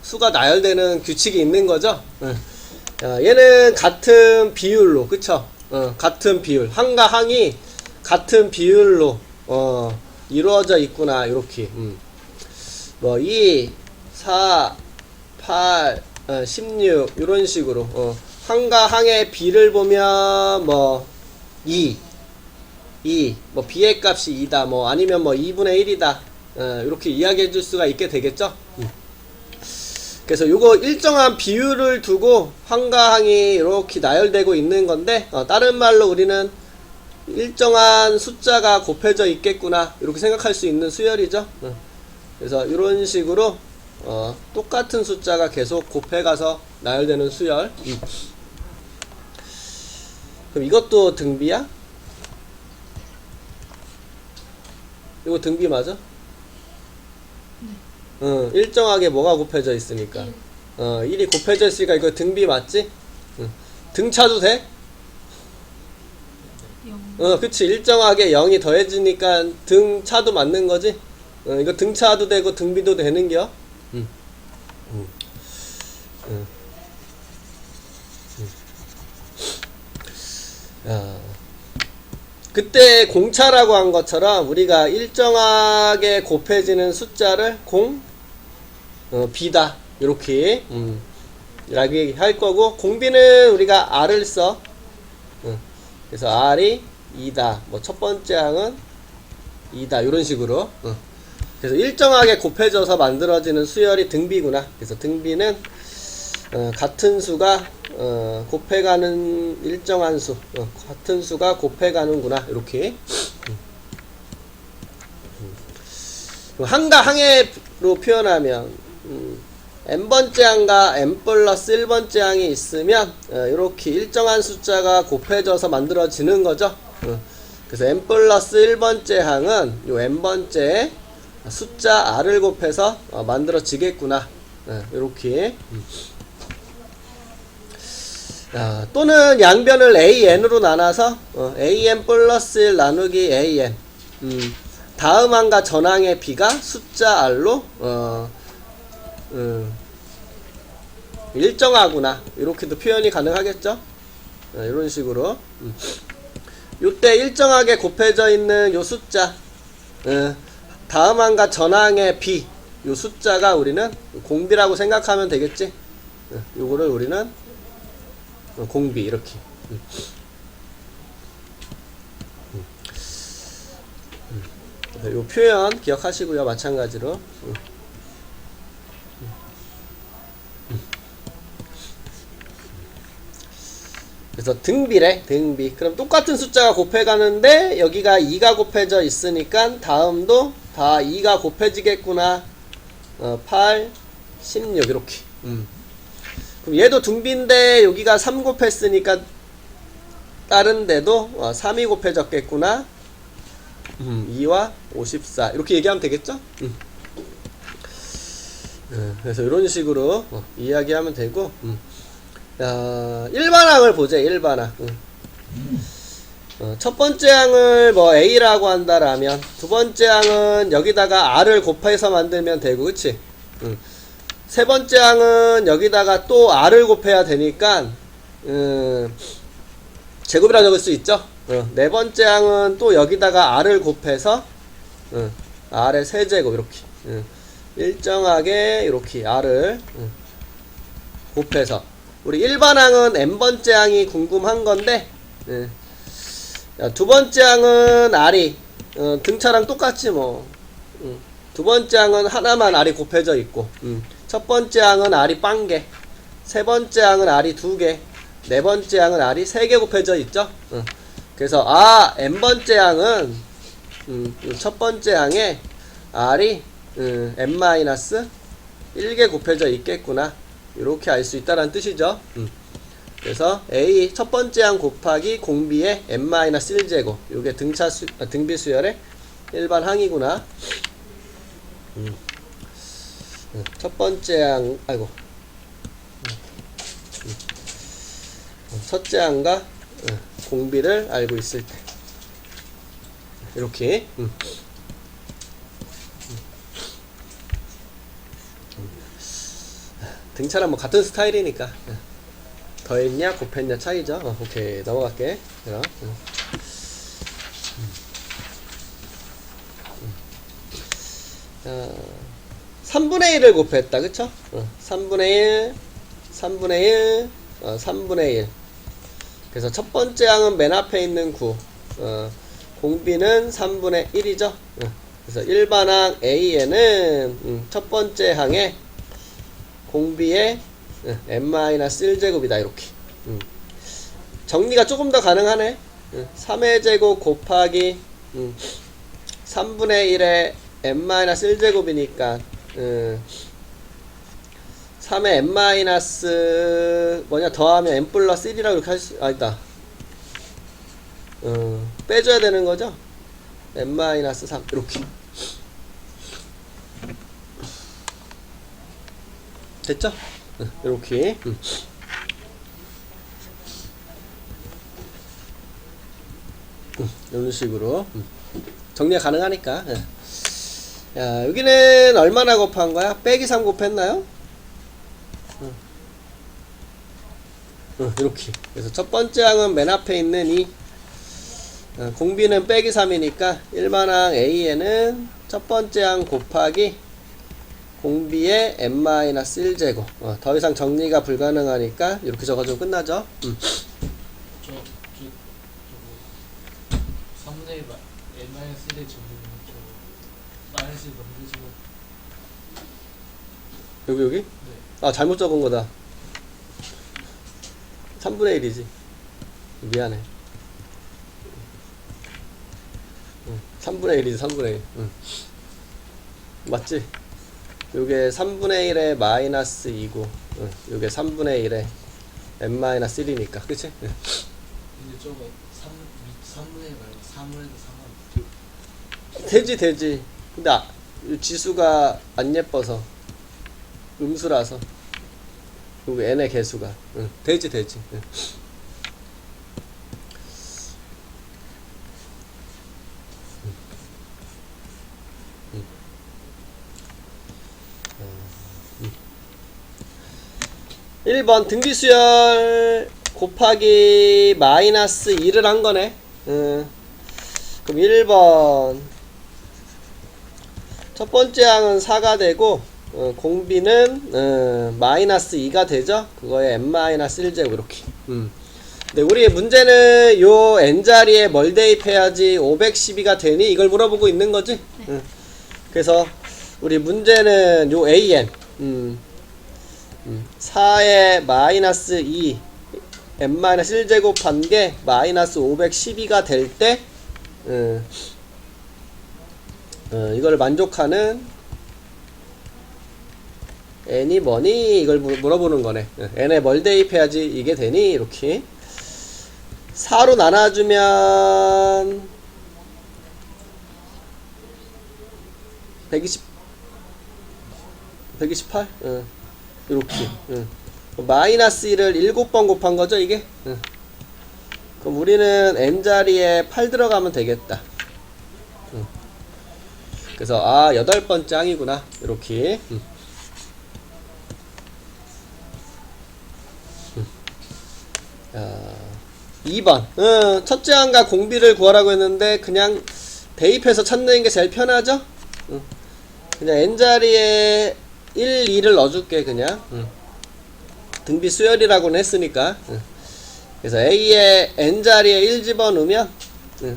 수가 나열되는 규칙이 있는 거죠. 얘는 같은 비율로, 그쵸? 같은 비율, 항과 항이 같은 비율로 이루어져 있구나. 이렇게 뭐 2, 4, 8, 16 이런 식으로 항과 항의 비를 보면 뭐 2, 뭐 b의 값이 2다, 뭐 아니면 뭐 2분의 1이다, 이렇게 이야기해 줄 수가 있게 되겠죠. 그래서 요거 일정한 비율을 두고 항과 항이 이렇게 나열되고 있는 건데, 다른 말로 우리는 일정한 숫자가 곱해져 있겠구나, 이렇게 생각할 수 있는 수열이죠. 그래서 이런 식으로 똑같은 숫자가 계속 곱해가서 나열되는 수열. 그럼 이것도 등비야? 이거 등비 맞아? 일정하게 뭐가 곱해져 있으니까 1이 곱해져 있으니까 이거 등비 맞지? 등차도 돼? 그치. 일정하게 0이 더해지니까 등차도 맞는 거지? 이거 등차도 되고 등비도 되는겨? 그때 공차라고 한 것처럼 우리가 일정하게 곱해지는 숫자를 비다, 이렇게 할 거고, 공비는 우리가 r을 써. 그래서 r이 2다, 뭐 첫 번째 항은 2다, 이런 식으로. 그래서 일정하게 곱해져서 만들어지는 수열이 등비구나. 그래서 등비는 같은 수가 곱해가는 일정한 수, 같은 수가 곱해가는구나, 이렇게. 항과 항해로 표현하면 n번째 항과 n 플러스 1번째 항이 있으면 이렇게 일정한 숫자가 곱해져서 만들어지는 거죠. 그래서 n 플러스 1번째 항은 요 n번째 숫자 r을 곱해서 만들어지겠구나, 이렇게. 또는 양변을 an으로 나눠서 an 플러스 1 나누기 an, 다음 항과 전항의 b가 숫자 r로 일정하구나, 이렇게도 표현이 가능하겠죠. 이런 식으로. 요때 일정하게 곱해져 있는 요 숫자, 다음 항과 전항의 b, 요 숫자가 우리는 공비라고 생각하면 되겠지. 요거를 우리는 공비, 이렇게. 요 표현 기억하시고요, 마찬가지로. 그래서 등비래, 등비. 그럼 똑같은 숫자가 곱해가는데 여기가 2가 곱해져 있으니까 다음도 다 2가 곱해지겠구나. 8, 16 이렇게. 그럼 얘도 등비인데 여기가 3 곱했으니까 다른 데도 3이 곱해졌겠구나. 2와 54 이렇게 얘기하면 되겠죠? 그래서 이런 식으로 이야기하면 되고, 일반항을 보자. 일반항. 첫 번째 항을 뭐 A라고 한다라면 두 번째 항은 여기다가 R을 곱해서 만들면 되고, 그치? 세 번째 항은 여기다가 또 R을 곱해야 되니까 제곱이라 적을 수 있죠? 네 번째 항은 또 여기다가 R을 곱해서 R의 세제곱, 이렇게 일정하게 이렇게 R을 곱해서. 우리 일반항은 n번째 항이 궁금한 건데, 두 번째 항은 R이 등차랑 똑같지 뭐. 두 번째 항은 하나만 R이 곱해져 있고, 첫 번째 항은 R이 빵개, 세 번째 항은 R이 2개, 네 번째 항은 R이 3개 곱해져 있죠. 그래서 n번째 항은 첫 번째 항에 R이 n-1개 곱해져 있겠구나, 이렇게 알 수 있다는 뜻이죠. 그래서 A 첫 번째 항 곱하기 공비의 n-1제곱, 요게 등비 수열의 일반 항이구나. 첫 번째 항, 첫째 항과 공비를 알고 있을 때 이렇게. 등차는 뭐 같은 스타일이니까. 더했냐 곱했냐 차이죠. 오케이 넘어갈게. 그럼. 3분의 1을 곱했다 그쵸? 3분의 1 3분의 1 3분의 1. 그래서 첫 번째 항은 맨 앞에 있는 9 공비는 3분의 1이죠. 그래서 일반항 A에는 첫 번째 항에 공비의 n-1제곱이다 이렇게. 정리가 조금 더 가능하네. 3의 제곱 곱하기 3분의 1의 n-1제곱이니까 3의 n- 뭐냐 더하면 n 플러스 1이라고 이렇게 할 수, 아니다. 빼줘야 되는 거죠? n-3 이렇게. 됐죠? 이렇게. 이런 식으로 정리가 가능하니까. 야, 여기는 얼마나 곱한 거야? 빼기 3 곱했나요? 이렇게. 그래서 첫 번째 항은 맨 앞에 있는 이 공비는 빼기 3이니까 일반항 A에는 첫 번째 항 곱하기 공비의 n-1제곱. 더 이상 정리가 불가능하니까 이렇게 적어주면 끝나죠. 저거 3분의 1 n-1의 제곱은 저 마이너스 1 넘겨주면 여기? 네. 아 잘못 적은 거다. 3분의 1이지. 미안해. 3분의 1이지 3분의 1. 맞지? 요게 3분의 1에 마이너스 2고 요게 3분의 1에 n-1이니까 그치? 근데 저거 3분의 1 말고 3분의 1도 상관 되지. 근데 지수가 안 예뻐서 음수라서 요게 n의 개수가 되지. 일 1번 등비수열 곱하기 마이너스 2를 한 거네. 그럼 1번 첫 번째 항은 4가 되고 공비는 마이너스 2가 되죠. 그거에 n-1제곱 이렇게. 근데 우리의 문제는 요 n자리에 뭘 대입해야지 512가 되니 이걸 물어보고 있는 거지. 네. 그래서 우리 문제는 요 an 4에 마이너스 2 n-1제곱 한 게 마이너스 512가 될 때 이걸 만족하는 n이 뭐니? 이걸 물어보는 거네. n에 뭘 대입해야지 이게 되니? 이렇게 4로 나눠주면 128? 이렇게. 마이너스 1을 7번 곱한 거죠, 이게? 그럼 우리는 n자리에 8 들어가면 되겠다. 그래서, 8번째 항이구나. 이렇게. 2번. 첫째 항과 공비를 구하라고 했는데, 그냥 대입해서 찾는 게 제일 편하죠? 그냥 n자리에 1, 2를 넣어줄게, 그냥. 등비 수열이라고는 했으니까. 그래서 A에 n자리에 1 집어넣으면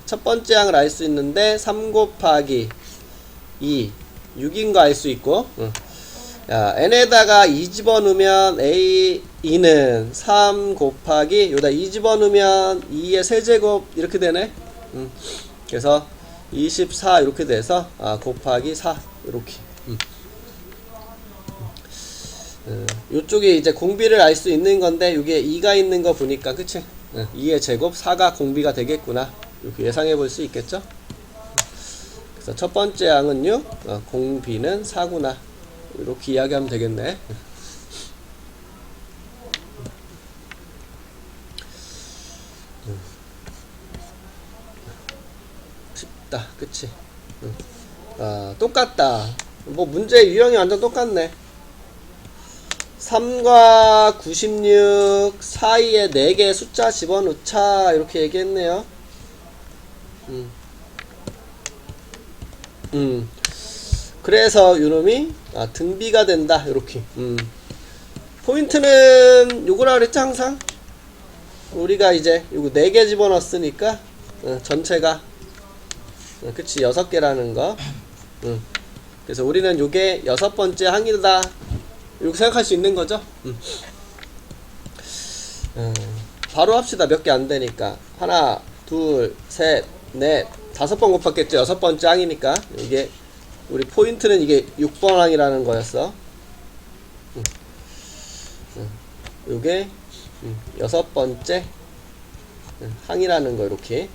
첫 번째 항을 알 수 있는데 3 곱하기 2 6인 거 알 수 있고 n에다가 2 집어넣으면 A2는 3 곱하기 여기다 2 집어넣으면 2의 세제곱 이렇게 되네. 그래서 24 이렇게 돼서 곱하기 4 이렇게. 요쪽에 이제 공비를 알 수 있는 건데 이게 2가 있는 거 보니까 그치? 2의 제곱 4가 공비가 되겠구나 이렇게 예상해 볼 수 있겠죠? 그래서 첫 번째 항은 6 공비는 4구나 이렇게 이야기하면 되겠네. 쉽다 그치? 똑같다. 뭐 문제 유형이 완전 똑같네. 3과 96 사이에 4개의 숫자 집어넣자 이렇게 얘기했네요. 그래서 요놈이 등비가 된다 이렇게. 포인트는 요거라 그랬죠 항상. 우리가 이제 요거 4개 집어넣었으니까 전체가 그치 6개라는 거. 그래서 우리는 요게 6번째 항이다 이렇게 생각할 수 있는 거죠. 바로 합시다. 몇 개 안 되니까. 하나, 둘, 셋, 넷, 5번 곱했겠죠. 6번째 항이니까. 이게 우리 포인트는 이게 6번 항이라는 거였어. 요게 6번째 항이라는 거 이렇게.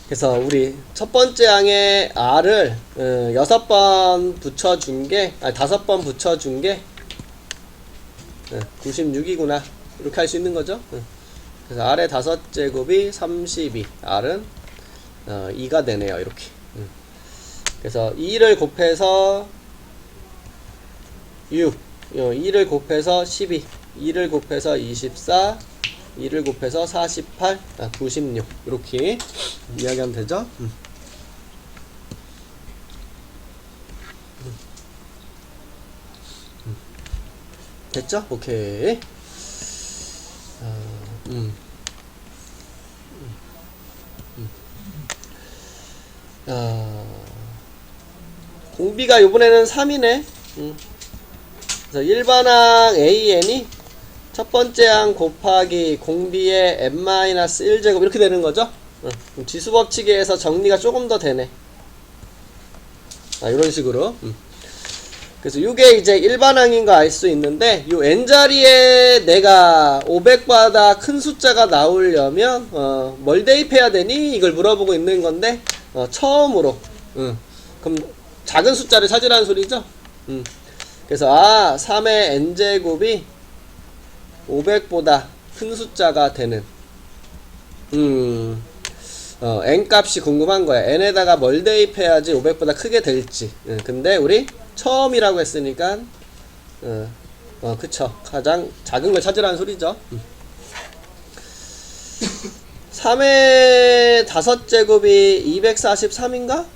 그래서 우리 첫 번째 항에 R을 6번 붙여준 게, 아니 5번 붙여준 게 96이구나. 이렇게 할 수 있는 거죠. 그래서 R의 5제곱이 32, R은 2가 되네요. 이렇게. 그래서 2를 곱해서 6, 2를 곱해서 12, 2를 곱해서 24, 2를 곱해서 48, 96 이렇게 이야기하면 되죠. 됐죠? 오케이. 공비가 요번에는 3이네. 그래서 일반항 AN이 첫 번째 항 곱하기 공비의 n-1제곱 이렇게 되는 거죠. 지수법칙에서 정리가 조금 더 되네. 이런 식으로. 그래서 이게 이제 일반항인 거 알 수 있는데, 요 n자리에 내가 500보다 큰 숫자가 나오려면 뭘 대입해야 되니? 이걸 물어보고 있는 건데, 처음으로 그럼 작은 숫자를 찾으라는 소리죠. 그래서 3의 n제곱이 500보다 큰 숫자가 되는 n 값이 궁금한 거야. n에다가 뭘 대입해야지 500보다 크게 될지. 근데 우리 처음이라고 했으니까 그쵸, 가장 작은 걸 찾으라는 소리죠. 3의 5제곱이 243인가?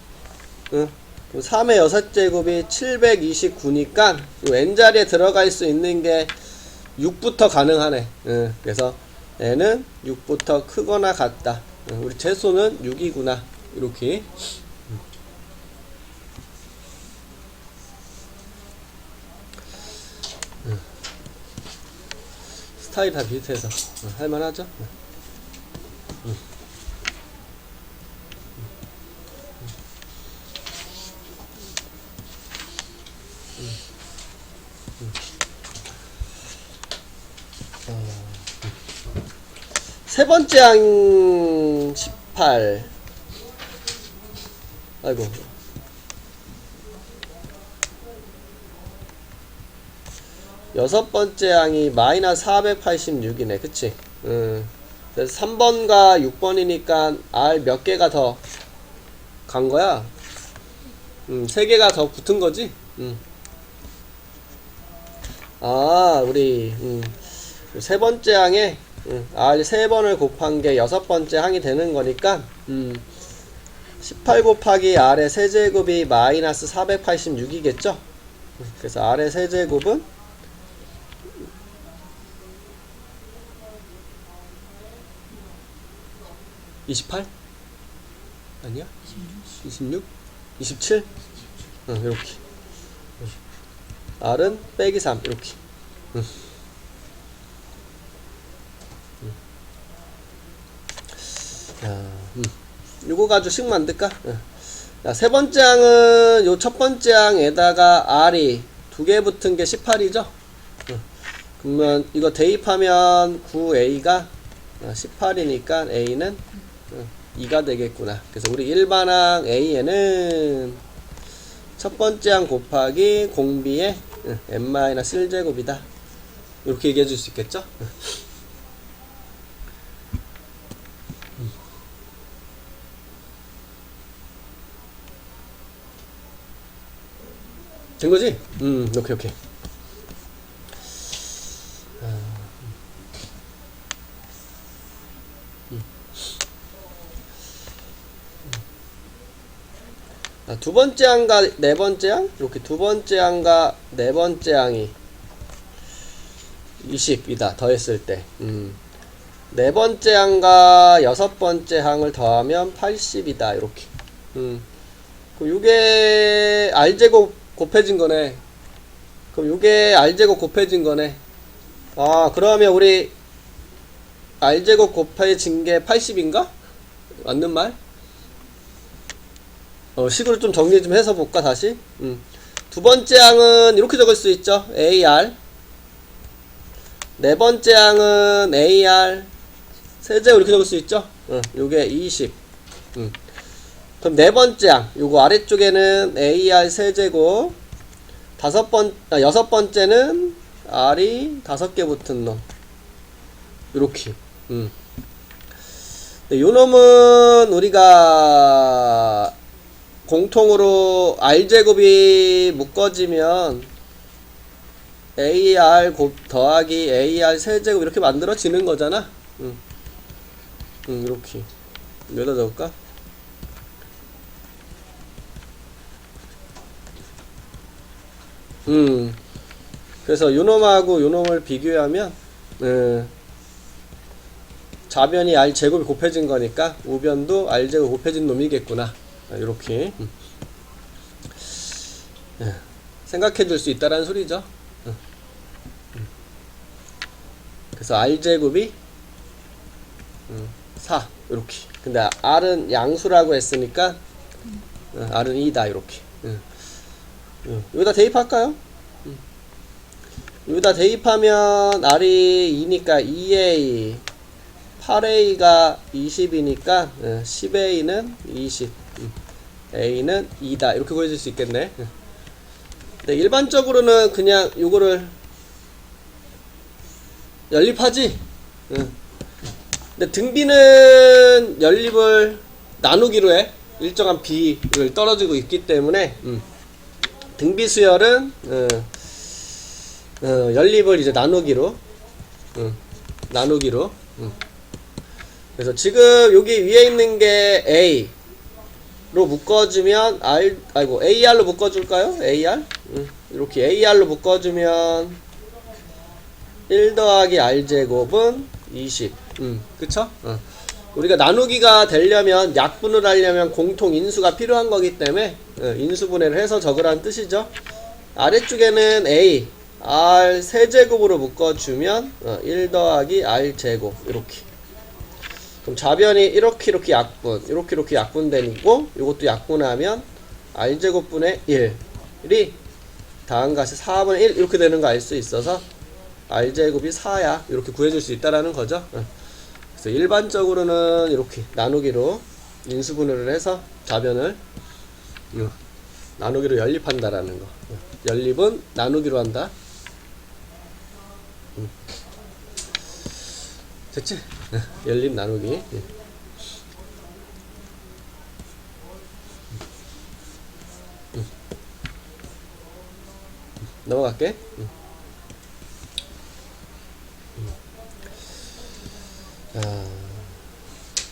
3의 6제곱이 729니까 요 n자리에 들어갈 수 있는 게 6부터 가능하네. 그래서 n은 6부터 크거나 같다. 우리 최소는 6이구나. 이렇게. 스타일이 다 비슷해서 할만하죠? 세 번째 항 18. 아이고. 여섯 번째 항이 마이너스 486이네. 그치? 그래서 3번과 6번이니까 R 몇 개가 더 간 거야? 3개가 더 붙은 거지? 우리, 세 번째 항에 R 3번을 곱한 게 6번째 항이 되는 거니까, 18 곱하기 R의 세제곱이 마이너스 486이겠죠? 그래서 R의 세제곱은 28? 아니야? 26? 27? 이렇게. R은 빼기 3 이렇게. 요거 가지고 식 만들까? 자, 세 번째 항은 요 첫 번째 항에다가 R이 2개 붙은 게 18이죠? 그러면 이거 대입하면 9A가 18이니까 A는 2가 되겠구나. 그래서 우리 일반항 A에는 첫 번째 항 곱하기 공비의 n-1제곱이다. 이렇게 얘기해 줄 수 있겠죠? 된 거지? 오케이, 오케이. 두 번째 항과 네 번째 항? 이렇게 두 번째 항과 네 번째 항이 20이다. 더했을 때. 네 번째 항과 여섯 번째 항을 더하면 80이다. 이렇게. 그럼 요게 R제곱 곱해진 거네. 그럼 요게 R제곱 곱해진 거네. 아, 그러면 우리 R제곱 곱해진 게 80인가? 맞는 말? 식으로 좀 정리 좀 해서 볼까, 다시? 두 번째 항은 이렇게 적을 수 있죠. AR. 네 번째 항은 AR. 세제곱 이렇게 적을 수 있죠. 요게 20. 그럼 네 번째 항. 요거 아래쪽에는 AR 세제곱. 여섯 번째는 R이 5개 붙은 놈. 요렇게. 요 놈은 우리가 공통으로 R제곱이 묶어지면 AR 더하기 AR 세제곱 이렇게 만들어지는 거잖아. 이렇게. 여기다 적을까? 그래서 요놈하고 요놈을 비교하면, 좌변이 R제곱이 곱해진 거니까 우변도 R제곱 곱해진 놈이겠구나. 이렇게 생각해 줄 수 있다라는 소리죠. 그래서 R제곱이 4 이렇게. 근데 R은 양수라고 했으니까 R은 2다 이렇게. 여기다 대입할까요? 여기다 대입하면 R이 2니까 2A, 8A가 20이니까 10A는 20, A는 2다 이렇게 구해줄 수 있겠네. 근데 일반적으로는 그냥 요거를 연립하지. 근데 등비는 연립을 나누기로 해. 일정한 비를 떨어지고 있기 때문에 등비수열은 연립을 이제 나누기로. 그래서 지금 여기 위에 있는 게 A로 묶어주면 AR로 묶어줄까요? AR? 이렇게 AR로 묶어주면 1 더하기 R제곱은 20. 그쵸? 우리가 나누기가 되려면, 약분을 하려면 공통 인수가 필요한 거기 때문에 인수분해를 해서 적으라는 뜻이죠. 아래쪽에는 A, R 세제곱으로 묶어주면 1 더하기 R제곱 이렇게. 그럼 좌변이 이렇게 약분, 이렇게 약분되고, 요것도 약분하면 R제곱분의 1이 다음 것이 4분의 1 이렇게 되는 거 알 수 있어서 R제곱이 4야 이렇게 구해줄 수 있다라는 거죠. 그래서 일반적으로는 이렇게 나누기로 인수분해를 해서 좌변을 나누기로 연립한다라는 거. 연립은 나누기로 한다. 됐지? 연립 나누기. 넘어갈게.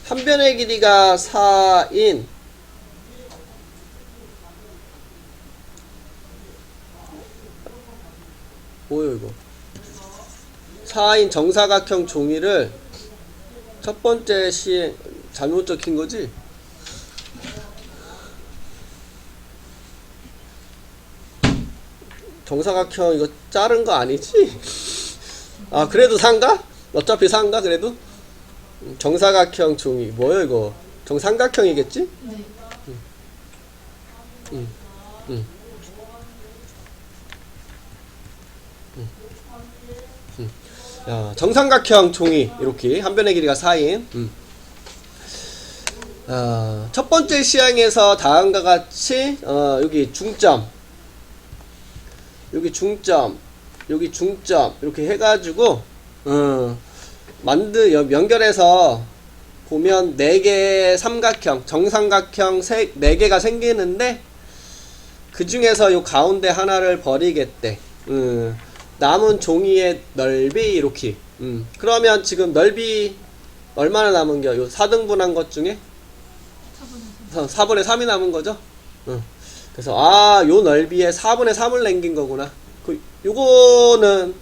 한 변의 길이가 4인 뭐요 이거? 4인 정사각형 종이를 첫 번째 시행 잘못 적힌 거지? 정사각형 이거 자른 거 아니지? 아 그래도 산가? 어차피 산가 그래도? 정사각형 종이 뭐야 이거? 정삼각형이겠지? 네. 정삼각형 종이 이렇게 한 변의 길이가 4인. 첫 번째 시항에서 다음과 같이 여기 중점, 여기 중점, 여기 중점 이렇게 해가지고 연결해서 보면 4개의 삼각형, 정삼각형 4개가 생기는데 그 중에서 요 가운데 하나를 버리겠대. 남은 종이의 넓이 이렇게. 그러면 지금 넓이 얼마나 남은겨? 요 4등분한 것 중에 4분의 3이 남은 거죠? 그래서 요 넓이에 4분의 3을 남긴 거구나. 요거는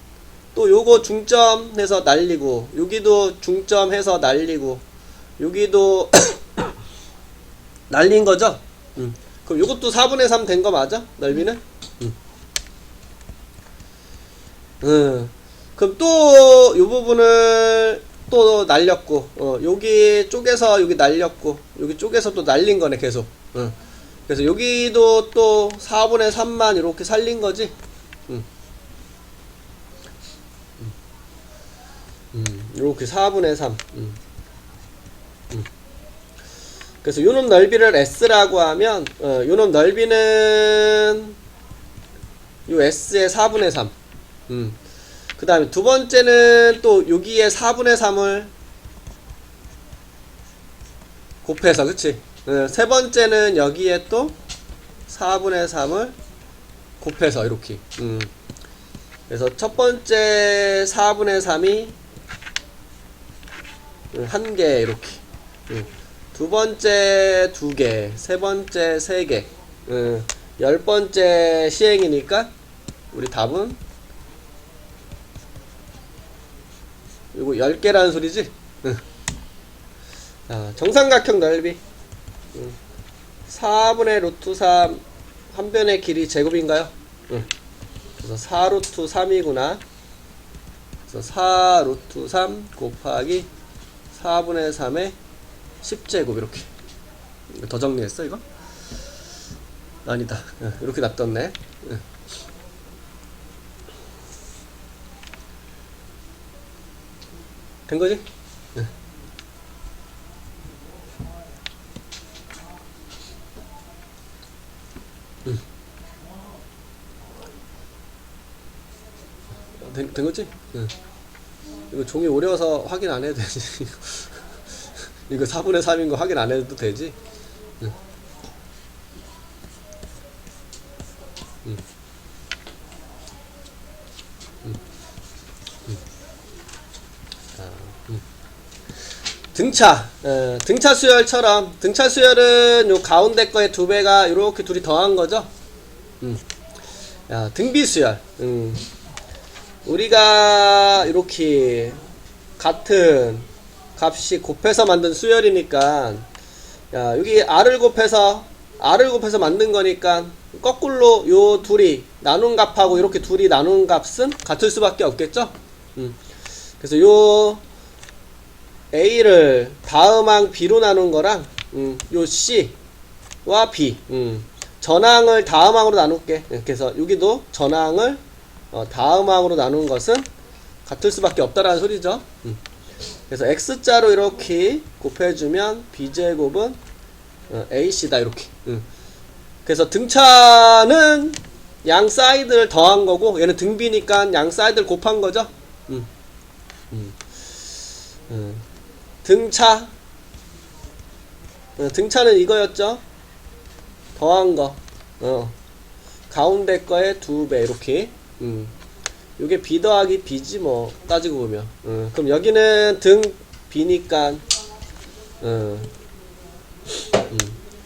또 요거 중점해서 날리고, 여기도 중점해서 날리고, 여기도 날린 거죠? 그럼 요것도 4분의 3 된 거 맞아? 넓이는? 그럼 또 요 부분을 또 날렸고, 여기 쪽에서 여기 날렸고, 여기 쪽에서 또 날린 거네, 계속. 그래서 여기도 또 4분의 3만 이렇게 살린 거지? 이렇게 4분의 3. 그래서 요놈 넓이를 S라고 하면, 요놈 넓이는 요 S의 4분의 3. 그 다음에 두 번째는 또 여기에 4분의 3을 곱해서, 그치? 세 번째는 여기에 또 4분의 3을 곱해서, 이렇게. 그래서 첫 번째 4분의 3이 1개, 이렇게. 두 번째 2개, 세 번째 3개, 10번째 시행이니까 우리 답은 이거 10개라는 소리지? 정삼각형 넓이 4분의 루트 3 한 변의 길이 제곱인가요? 그래서 4 루트 3이구나. 그래서 4 루트 3 곱하기 4분의 3의 10제곱 이렇게. 더 정리했어 이거? 아니다. 이렇게 놔뒀네. 된거지? 된거지? 이거 종이 오려서 확인 안 해도 되지. 이거 4분의 3인 거 확인 안 해도 되지? 등차, 등차 수열처럼, 등차 수열은 요 가운데 거의 2배가 이렇게 둘이 더한 거죠? 등비 수열. 우리가 이렇게 같은 값이 곱해서 만든 수열이니까, 여기 R을 곱해서 만든 거니까, 거꾸로 요 둘이 나눈 값하고 이렇게 둘이 나눈 값은 같을 수밖에 없겠죠? 그래서 요 A를 다음항 B로 나눈 거랑, 요 C와 B, 전항을 다음항으로 나눌게. 그래서 여기도 전항을 다음항으로 나눈 것은 같을 수밖에 없다라는 소리죠. 그래서 X자로 이렇게 곱해주면 B제곱은 AC다, 이렇게. 그래서 등차는 양 사이드를 더한 거고, 얘는 등비니까 양 사이드를 곱한 거죠. 등차는 이거였죠. 더한 거. 가운데 거에 2배, 이렇게. 요게 B 더하기 B지 뭐, 따지고 보면. 그럼 여기는 등 B니까,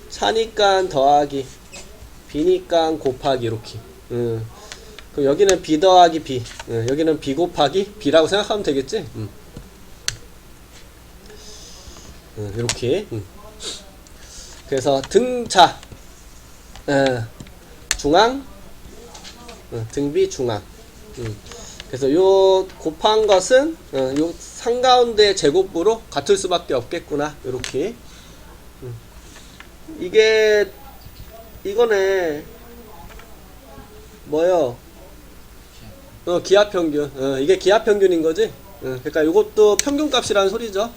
차니까 더하기, B니까 곱하기, 이렇게. 그럼 여기는 B 더하기 B, 여기는 B 곱하기 B라고 생각하면 되겠지? 이렇게. 그래서 등차, 중앙, 등비 중앙. 그래서 요 곱한 것은 요 상가운데 제곱으로 같을 수밖에 없겠구나, 요렇게. 이거네 뭐요? 기하평균. 이게 기하평균인 거지? 그러니까 요것도 평균값이라는 소리죠.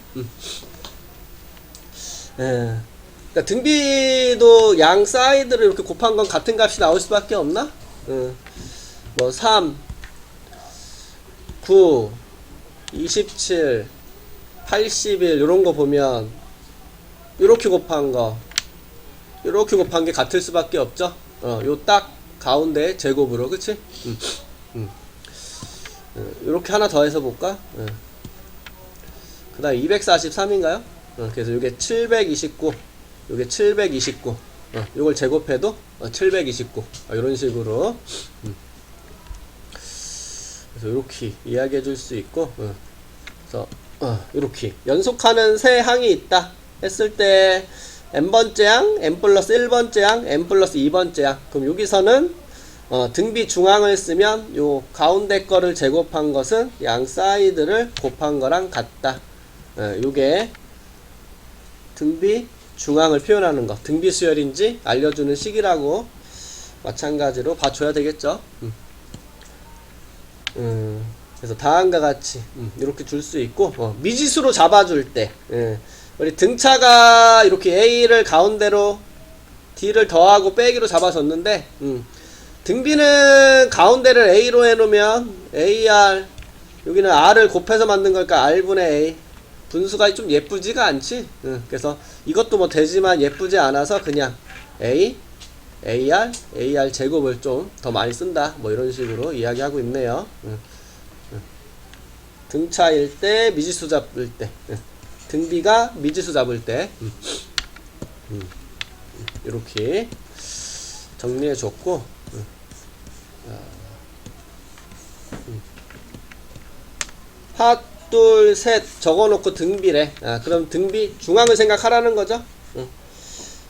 그러니까 등비도 양 사이드를 이렇게 곱한 건 같은 값이 나올 수밖에 없나? 뭐 3, 9, 27, 81 요런 거 보면 요렇게 곱한 거 이렇게 곱한 게 같을 수밖에 없죠. 요 딱 가운데 제곱으로, 그치? 이렇게 하나 더 해서 볼까? 그 다음 243인가요? 그래서 요게 729, 요게 729, 요걸 제곱해도 729, 이런 식으로. 그래서 이렇게 이야기해 줄 수 있고, 그래서 이렇게 연속하는 세 항이 있다 했을 때 n번째 항, n 플러스 1번째 항, n 플러스 2번째 항. 그럼 여기서는 등비 중항을 쓰면 요 가운데 거를 제곱한 것은 양 사이드를 곱한 거랑 같다. 요게 등비 중항을 표현하는 거, 등비 수열인지 알려주는 식이라고 마찬가지로 봐줘야 되겠죠. 그래서 다음과 같이 이렇게 줄 수 있고, 미지수로 잡아줄 때 우리 등차가 이렇게 A를 가운데로 D를 더하고 빼기로 잡아줬는데, 등비는 가운데를 A로 해놓으면 AR, 여기는 R을 곱해서 만든 걸까 R분의 A, 분수가 좀 예쁘지가 않지. 그래서 이것도 뭐 되지만 예쁘지 않아서 그냥 A, AR 제곱을 좀 더 많이 쓴다, 뭐 이런 식으로 이야기하고 있네요. 등차일 때, 미지수 잡을 때, 등비가 미지수 잡을 때, 이렇게 정리해 줬고, 하나 둘 셋 적어놓고 등비래. 그럼 등비 중앙을 생각하라는 거죠.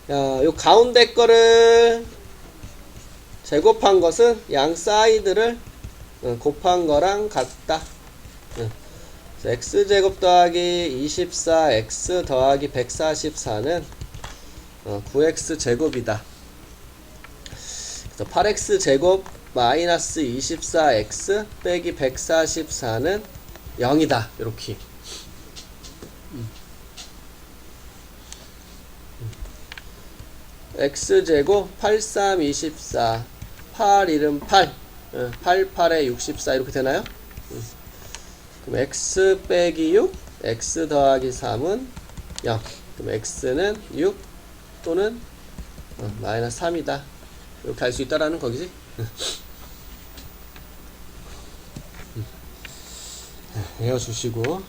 요 가운데 거를 제곱한 것은 양 사이드를 곱한 거랑 같다. x제곱 더하기 24x 더하기 144는 9x제곱이다. 그래서 8x제곱 마이너스 24x 빼기 144는 0이다. 이렇게. x제곱 83 24 8 1은 8 8 8에 64 이렇게 되나요? 그럼 x 빼기 6 x 더하기 3은 0. 그럼 x는 6 또는 마이너스 3이다. 이렇게 할 수 있다라는 거기지? 외워주시고,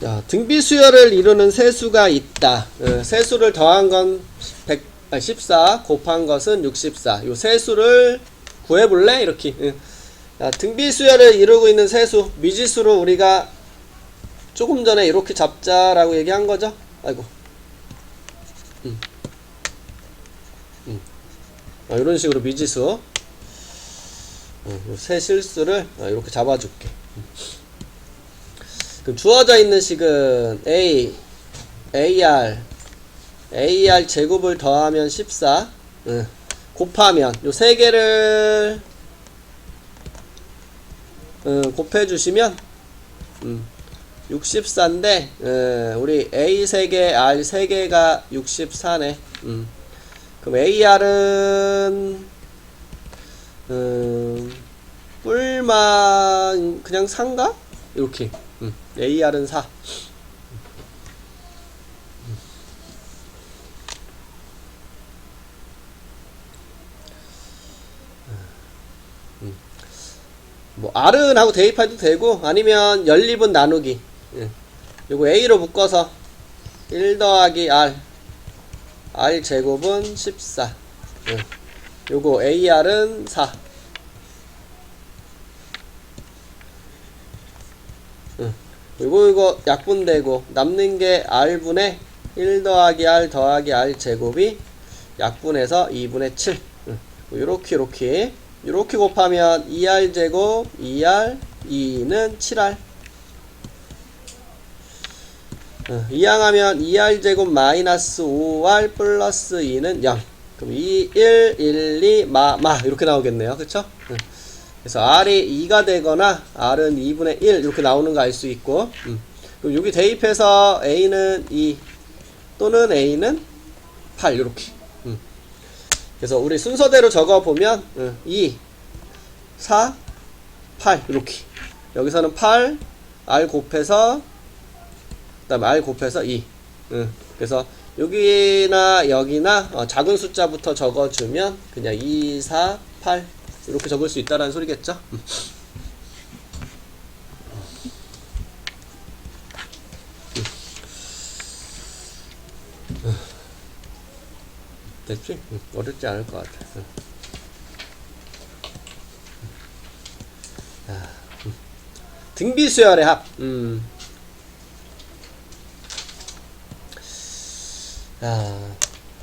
자, 등비수열을 이루는 세수가 있다. 세수를 더한 건 14, 곱한 것은 64. 요 세수를 구해볼래? 이렇게. 자, 등비수열을 이루고 있는 세수, 미지수로 우리가 조금 전에 이렇게 잡자라고 얘기한 거죠? 아이고. 이런 식으로 미지수, 세 실수를 이렇게 잡아줄게. 그럼 주어져 있는 식은 AR 제곱을 더하면 14, 곱하면 요 세 개를 곱해주시면 64인데 우리 A 3개, R 3개가 64네. 그럼 AR은 뿔만 그냥 4인가? 이렇게. AR은 4. 뭐 R은 하고 대입해도 되고, 아니면 연립은 나누기. 요거 A로 묶어서 1 더하기 R 제곱은 14. 요거 AR은 4. 이거 약분되고 남는 게 R분의 1 더하기 R 더하기 R 제곱이 약분해서 2분의 7. 요렇게 곱하면 2R 제곱 2R 2는 7R. 이항하면 2R 제곱 마이너스 5R 플러스 2는 0. 그럼 2, 1, 1, 2, 이렇게 나오겠네요. 그쵸? 그래서 R이 2가 되거나 R은 2분의 1 이렇게 나오는 거 알 수 있고, 그럼 여기 대입해서 A는 2 또는 A는 8 이렇게. 그래서 우리 순서대로 적어보면 2, 4, 8 이렇게. 여기서는 8, R 곱해서 그 다음에 R 곱해서 2. 그래서 여기나 여기나 작은 숫자부터 적어주면 그냥 2, 4, 8 이렇게 적을 수 있다라는 소리겠죠. 됐지? 어렵지 않을 것 같아. 등비수열의 합.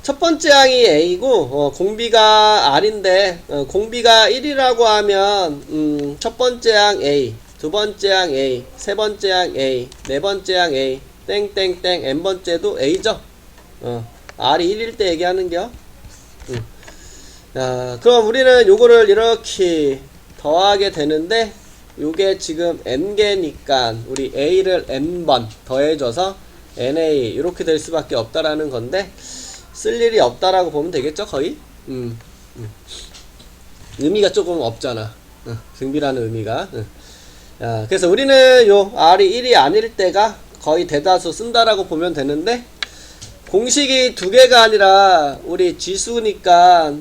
첫 번째 항이 A고 공비가 R인데 공비가 1이라고 하면 첫 번째 항 A, 두 번째 항 A, 세 번째 항 A, 네 번째 항 A, 땡땡땡 n번째도 A죠. R이 1일 때 얘기하는겨. 그럼 우리는 요거를 이렇게 더하게 되는데 요게 지금 n개니까 우리 A를 n번 더해줘서 NA 이렇게 될 수밖에 없다라는 건데 쓸 일이 없다라고 보면 되겠죠 거의. 의미가 조금 없잖아. 등비라는 의미가. 그래서 우리는 요 R이 1이 아닐 때가 거의 대다수 쓴다라고 보면 되는데 공식이 두 개가 아니라 우리 지수니까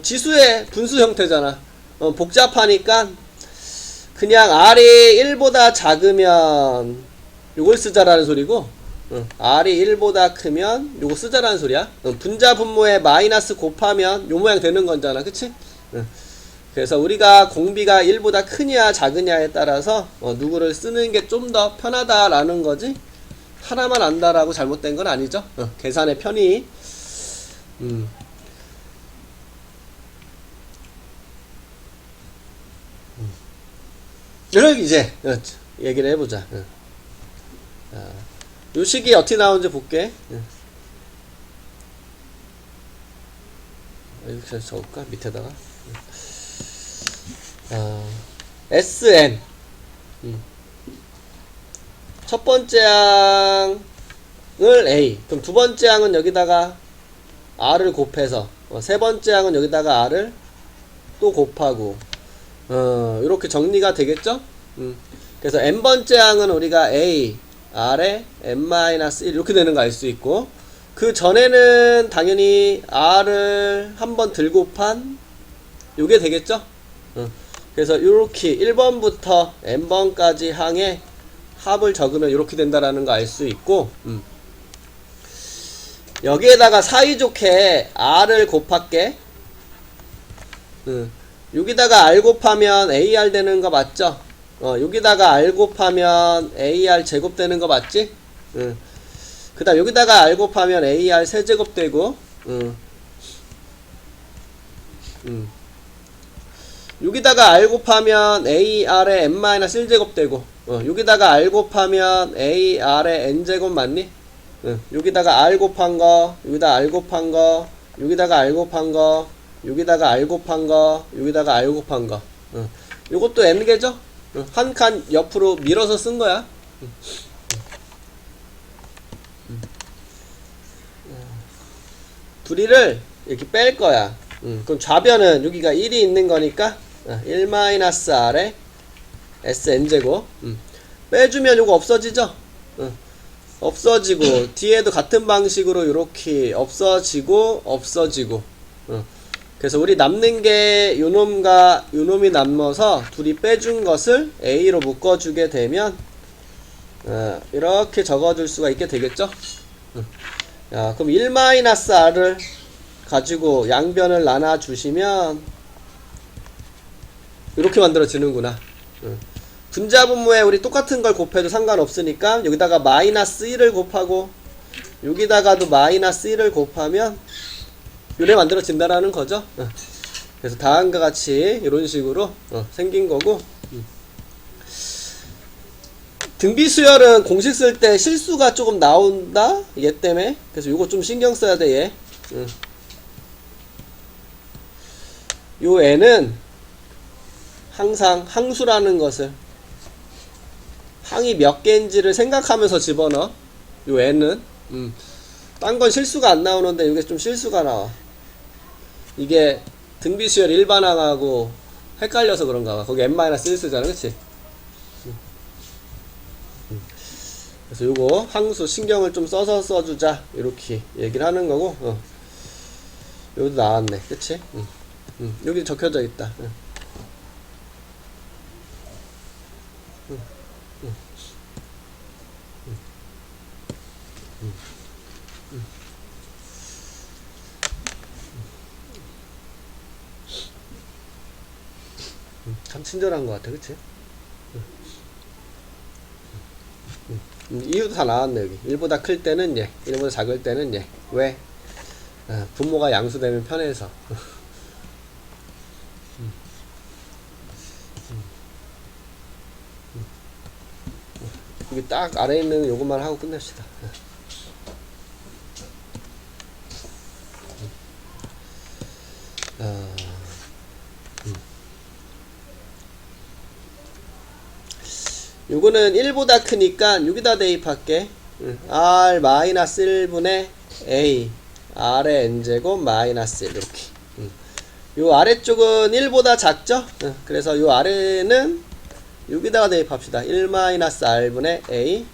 지수의 분수 형태잖아. 복잡하니까 그냥 R이 1보다 작으면 요걸 쓰자라는 소리고 R이 1보다 크면 요거 쓰자라는 소리야. 분자 분모에 마이너스 곱하면 요 모양 되는 거잖아. 그치? 그래서 우리가 공비가 1보다 크냐 작으냐에 따라서 누구를 쓰는 게 좀 더 편하다라는 거지 하나만 안다라고 잘못된 건 아니죠. 계산의 편의. 이렇게 이제 얘기를 해보자. 요 식이 어떻게 나오는지 볼게. 이렇게 적을까? 밑에다가 SN 첫 번째 항을 A, 그럼 두 번째 항은 여기다가 R을 곱해서 세 번째 항은 여기다가 R을 또 곱하고 이렇게 정리가 되겠죠? 그래서 n번째 항은 우리가 A, R에 n-1 이렇게 되는 거 알 수 있고 그 전에는 당연히 R을 한번 들곱한 요게 되겠죠? 그래서 이렇게 1번부터 n번까지 항에 합을 적으면 이렇게 된다라는 거 알 수 있고 여기에다가 사이좋게 R을 곱할게. 여기다가 R 곱하면 AR 되는 거 맞죠? 여기다가 R 곱하면 AR 제곱 되는 거 맞지? 그 다음 여기다가 R 곱하면 AR 세제곱 되고 여기다가 R 곱하면 AR에 n-1제곱 되고 여기다가 R 곱하면 AR에 n제곱 맞니? 여기다가 R 곱한 거, 여기다 R 곱한 거, 여기다가 R 곱한 거, 여기다가 R 곱한 거, 여기다가 R 곱한 거. 요것도 n개죠? 한 칸 옆으로 밀어서 쓴 거야. 둘이를 이렇게 뺄 거야. 그럼 좌변은 여기가 1이 있는 거니까 1-R에 SN제곱. 빼주면 요거 없어지죠? 없어지고 뒤에도 같은 방식으로 이렇게 없어지고 없어지고. 그래서 우리 남는 게 요놈과 요놈이 남아서 둘이 빼준 것을 A로 묶어주게 되면 이렇게 적어줄 수가 있게 되겠죠? 그럼 1-R을 가지고 양변을 나눠주시면 이렇게 만들어지는구나. 분자 분모에 우리 똑같은 걸 곱해도 상관없으니까 여기다가 -1을 곱하고 여기다가도 -1을 곱하면 요래 만들어진다라는 거죠. 그래서 다음과 같이 이런 식으로 생긴 거고 등비수열은 공식 쓸 때 실수가 조금 나온다 얘 때문에. 그래서 요거 좀 신경 써야 돼 얘. 요 애는 항상 항수라는 것을 항이 몇 개인지를 생각하면서 집어넣어. 요 애는 딴 건 실수가 안 나오는데 이게 좀 실수가 나와. 이게 등비수열 일반항하고 헷갈려서 그런가 봐. 거기 n-1 쓰잖아, 그치? 그래서 요거 항수 신경을 좀 써서 써주자 이렇게 얘기를 하는 거고. 여기도 나왔네, 그치? 여기 적혀져 있다. 참 친절한 것 같아, 그치? 이유도 다 나왔네, 여기. 1보다 클 때는 얘, 1보다 작을 때는 얘. 왜? 분모가 양수되면 편해서. 여기 딱 아래에 있는 요것만 하고 끝냅시다. 요거는 1보다 크니까 여기다 대입할게. R-1분의 A R의 N제곱 마이너스 1 이렇게. 요 아래쪽은 1보다 작죠? 그래서 요 아래는 여기다가 대입합시다. 1-R분의 A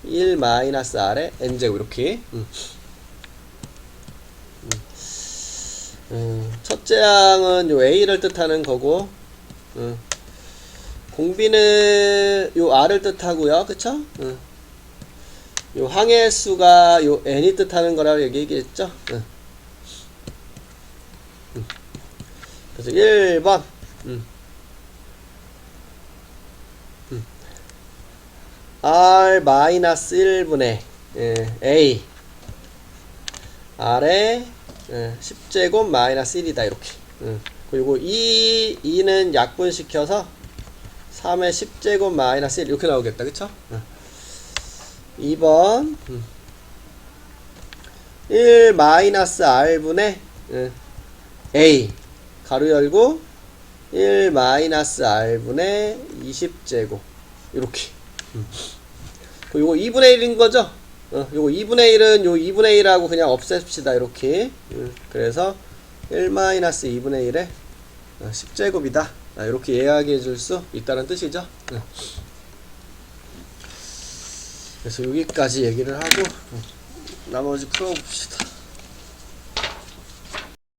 1-R의 N제곱 이렇게. 첫째 항은 요 A를 뜻하는 거고, 공비는 요 R을 뜻하고요. 그쵸? 요 항의 수가 요 N이 뜻하는 거라고 얘기했죠? 그래서 1번. R-1분의 A R의 10제곱 마이너스 1이다 이렇게. 그리고 2는 약분시켜서 3의 10제곱 마이너스 1 이렇게 나오겠다, 그쵸? 2번 1 마이너스 R분의 A 가로 열고 1 마이너스 R분의 20제곱 이렇게. 요거 2분의 1인 거죠? 요거 2분의 1은 요 2분의 1하고 그냥 없앱시다 이렇게. 그래서 1 마이너스 2분의 1에 10제곱이다 이렇게 이야기해 줄 수 있다는 뜻이죠. 그래서 여기까지 얘기를 하고 나머지 풀어봅시다.